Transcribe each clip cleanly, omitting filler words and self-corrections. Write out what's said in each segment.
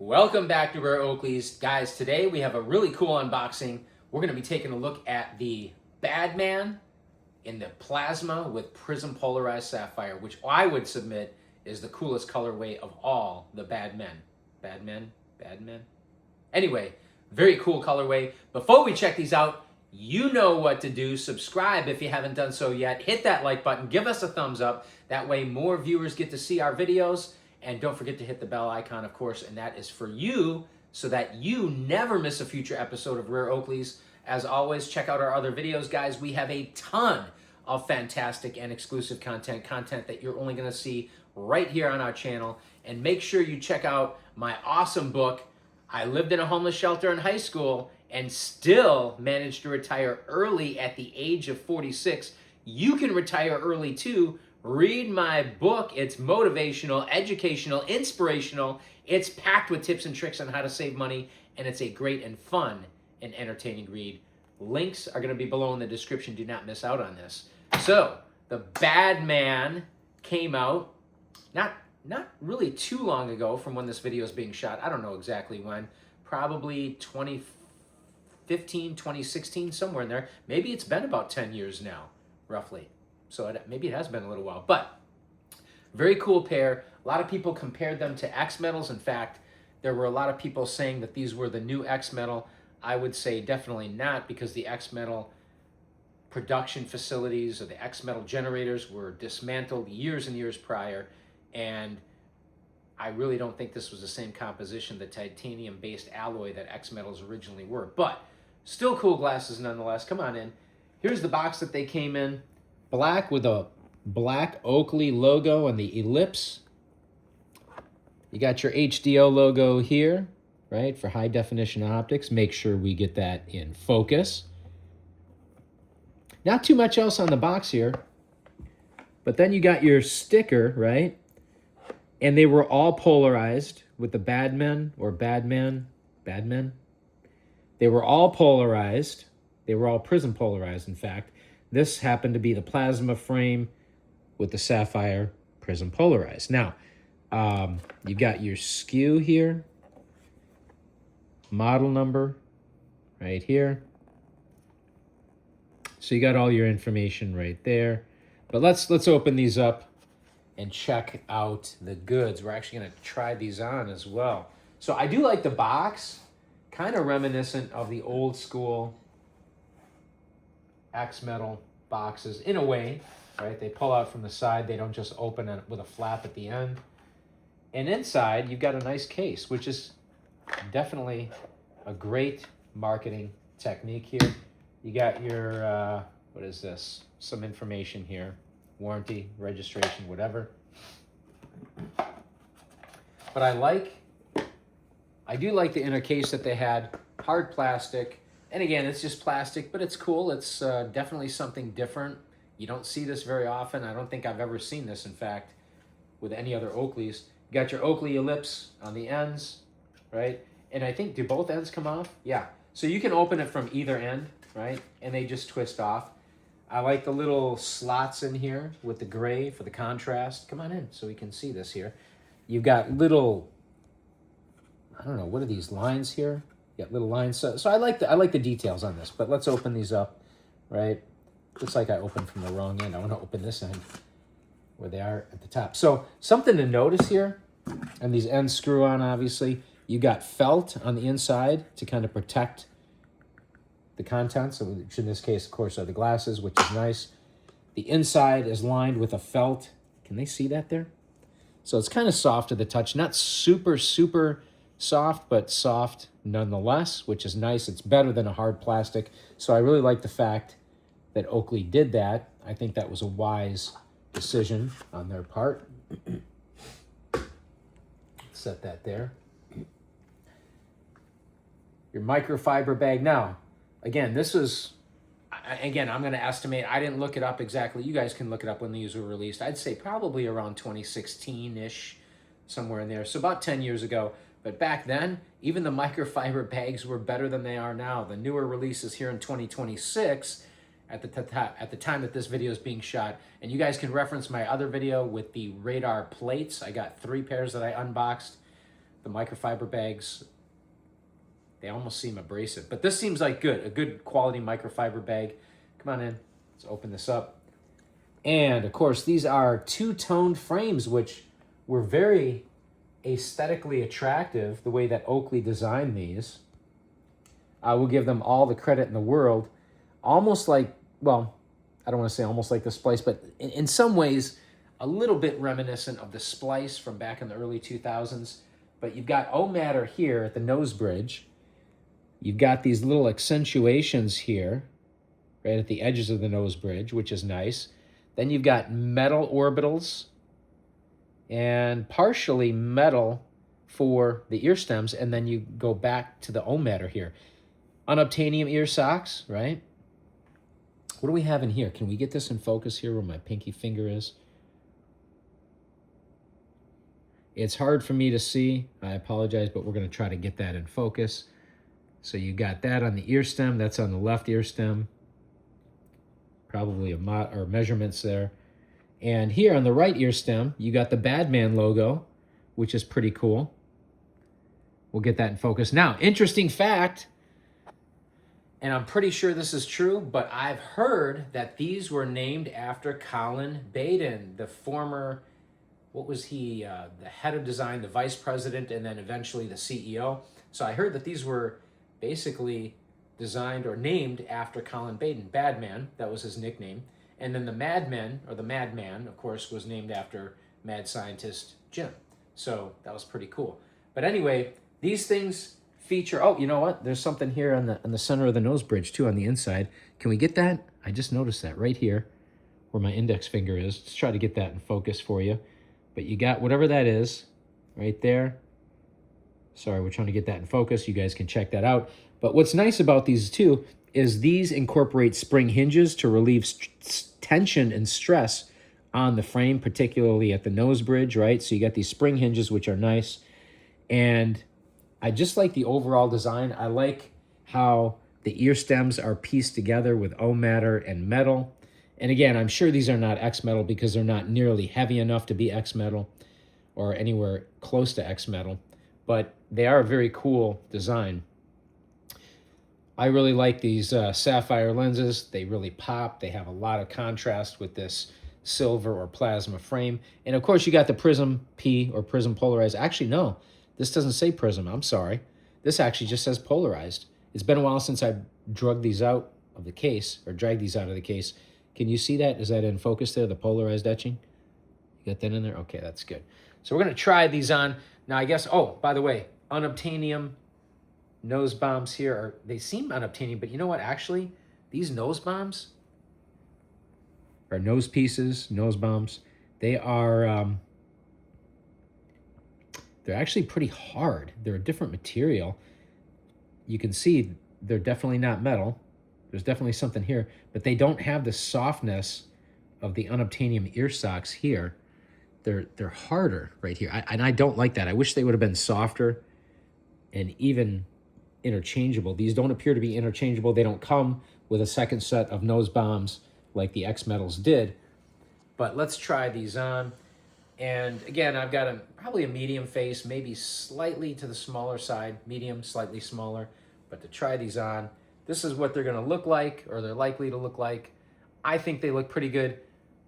Welcome back to Rare Oakleys. Guys, today we have a really cool unboxing. We're going to be taking a look at the BADMAN in the Plazma with Prizm Polarized Sapphire, which I would submit is the coolest colorway of all the BADMAN. BADMAN? Anyway, very cool colorway. Before we check these out, you know what to do. Subscribe if you haven't done so yet. Hit that like button. Give us a thumbs up. That way more viewers get to see our videos. And don't forget to hit the bell icon, of course, and that is for you so that you never miss a future episode of Rare Oakleys. As always, check out our other videos, guys. We have a ton of fantastic and exclusive content that you're only going to see right here on our channel. And make sure you check out my awesome book, I Lived in a Homeless Shelter in High School and Still Managed to Retire Early at the Age of 46. You can retire early too. Read my book. It's motivational, educational, inspirational. It's packed with tips and tricks on how to save money, and it's a great and fun and entertaining read. Links are going to be below in the description. Do not miss out on this. So, the BADMAN came out not really too long ago from when this video is being shot. I don't know exactly when. Probably 2015, 2016, somewhere in there. Maybe it's been about 10 years now, roughly. So maybe it has been a little while, but very cool pair. A lot of people compared them to X Metals. In fact, there were a lot of people saying that these were the new X Metal. I would say definitely not, because the X Metal production facilities or the X Metal generators were dismantled years and years prior. And I really don't think this was the same composition, the titanium-based alloy that X Metals originally were. But still cool glasses nonetheless. Come on in. Here's the box that they came in. Black with a black Oakley logo and the ellipse. You got your HDO logo here, right, for high definition optics. Make sure we get that in focus. Not too much else on the box here. But then you got your sticker, right? And they were all polarized with the BADMAN or BADMAN. They were all polarized. They were all Prizm polarized, in fact. This happened to be the Plazma frame with the Sapphire Prizm Polarized. Now, you got your SKU here, model number right here. So you got all your information right there. But let's open these up and check out the goods. We're actually going to try these on as well. So I do like the box, kind of reminiscent of the old school X Metal boxes in a way, right? They pull out from the side. They don't just open it with a flap at the end. And inside, you've got a nice case, which is definitely a great marketing technique here. You got your, what is this? Some information here. Warranty, registration, whatever. But I do like the inner case that they had. Hard plastic. And again, it's just plastic, but it's cool. It's definitely something different. You don't see this very often. I don't think I've ever seen this, in fact, with any other Oakleys. You got your Oakley ellipse on the ends, right? And I think, do both ends come off? Yeah. So you can open it from either end, right? And they just twist off. I like the little slots in here with the gray for the contrast. Come on in so we can see this here. You've got little, I don't know, what are these lines here? Got little lines. So I like the details on this, but let's open these up, right? Looks like I opened from the wrong end. I want to open this end where they are at the top. So something to notice here, and these ends screw on, obviously. You got felt on the inside to kind of protect the contents, which in this case, of course, are the glasses, which is nice. The inside is lined with a felt. Can they see that there? So it's kind of soft to the touch. Not super, super soft, but soft nonetheless, which is nice. It's better than a hard plastic. So I really like the fact that Oakley did that. I think that was a wise decision on their part. Set that there. Your microfiber bag. Now, again, this is, again, I'm going to estimate. I didn't look it up exactly. You guys can look it up when these were released. I'd say probably around 2016-ish, somewhere in there. So about 10 years ago. But back then, even the microfiber bags were better than they are now. The newer releases here in 2026, at the time that this video is being shot, and you guys can reference my other video with the radar plates. I got 3 pairs that I unboxed. The microfiber bags, they almost seem abrasive, but this seems like a good quality microfiber bag. Come on in, let's open this up. And of course, these are two-toned frames, which were very aesthetically attractive, the way that Oakley designed these. I will give them all the credit in the world. Almost like, well, I don't want to say almost like the Splice, but in some ways, a little bit reminiscent of the Splice from back in the early 2000s. But you've got O-Matter here at the nose bridge. You've got these little accentuations here, right at the edges of the nose bridge, which is nice. Then you've got metal orbitals and partially metal for the ear stems, and then you go back to the O-Matter here. Unobtainium ear socks, right? What do we have in here? Can we get this in focus here where my pinky finger is? It's hard for me to see. I apologize, but we're going to try to get that in focus. So you got that on the ear stem. That's on the left ear stem. Probably measurements there. And here on the right ear stem, you got the BADMAN logo, which is pretty cool. We'll get that in focus. Now, interesting fact, and I'm pretty sure this is true, but I've heard that these were named after Colin Baden, the former, what was he, the head of design, the vice president, and then eventually the CEO. So I heard that these were basically designed or named after Colin Baden. BADMAN, that was his nickname. And then the Madmen, or the Madman, of course, was named after mad scientist Jim. So that was pretty cool. But anyway, these things feature, oh, you know what? There's something here on the center of the nose bridge too, on the inside. Can we get that? I just noticed that right here where my index finger is. Let's try to get that in focus for you. But you got whatever that is right there. Sorry, we're trying to get that in focus. You guys can check that out. But what's nice about these too is these incorporate spring hinges to relieve tension and stress on the frame, particularly at the nose bridge, right? So you got these spring hinges, which are nice. And I just like the overall design. I like how the ear stems are pieced together with O-Matter and metal. And again, I'm sure these are not X-Metal because they're not nearly heavy enough to be X-Metal or anywhere close to X-Metal. But they are a very cool design. I really like these Sapphire lenses. They really pop. They have a lot of contrast with this silver or plasma frame. And of course, you got the Prizm P or Prizm Polarized. Actually, no, this doesn't say Prizm. I'm sorry. This actually just says Polarized. It's been a while since I dragged these out of the case. Can you see that? Is that in focus there, the polarized etching? You got that in there? Okay, that's good. So we're going to try these on. Now, I guess, oh, by the way, unobtainium nose bombs here, they seem unobtainium, but you know what? Actually, these nose bombs, or nose pieces, nose bombs, they are, they're actually pretty hard. They're a different material. You can see they're definitely not metal. There's definitely something here, but they don't have the softness of the unobtainium ear socks here. They're harder right here, and I don't like that. I wish they would have been softer and even interchangeable. These don't appear to be interchangeable. They don't come with a second set of nose bombs like the X-Metals did. But let's try these on. And again, I've got probably a medium face, maybe slightly to the smaller side, medium, slightly smaller. But to try these on, this is what they're going to look like, or they're likely to look like. I think they look pretty good.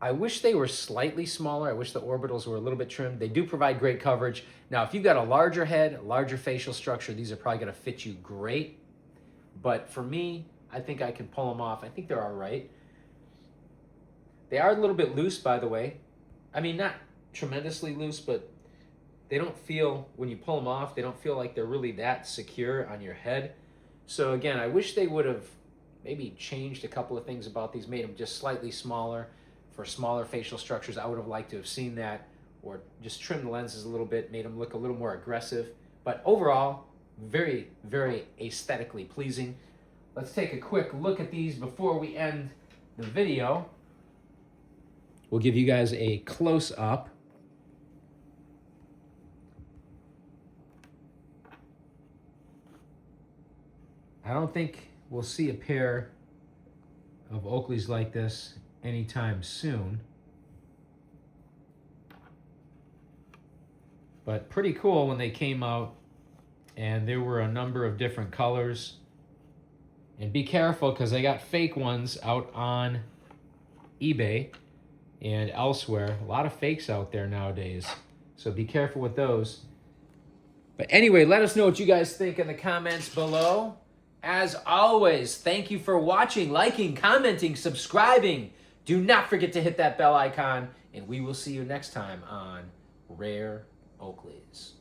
I wish they were slightly smaller. I wish the orbitals were a little bit trimmed. They do provide great coverage. Now, if you've got a larger head, a larger facial structure, these are probably going to fit you great. But for me, I think I can pull them off. I think they're all right. They are a little bit loose, by the way. I mean, not tremendously loose, but they don't feel, when you pull them off, they don't feel like they're really that secure on your head. So again, I wish they would have maybe changed a couple of things about these, made them just slightly smaller for smaller facial structures. I would have liked to have seen that, or just trimmed the lenses a little bit, made them look a little more aggressive. But overall, very, very aesthetically pleasing. Let's take a quick look at these before we end the video. We'll give you guys a close-up. I don't think we'll see a pair of Oakleys like this anytime soon. But pretty cool when they came out, and there were a number of different colors. And be careful, because they got fake ones out on eBay and elsewhere. A lot of fakes out there nowadays, so be careful with those. But anyway, let us know what you guys think in the comments below. As always, thank you for watching, liking, commenting, subscribing. Do not forget to hit that bell icon, and we will see you next time on Rare Oakleys.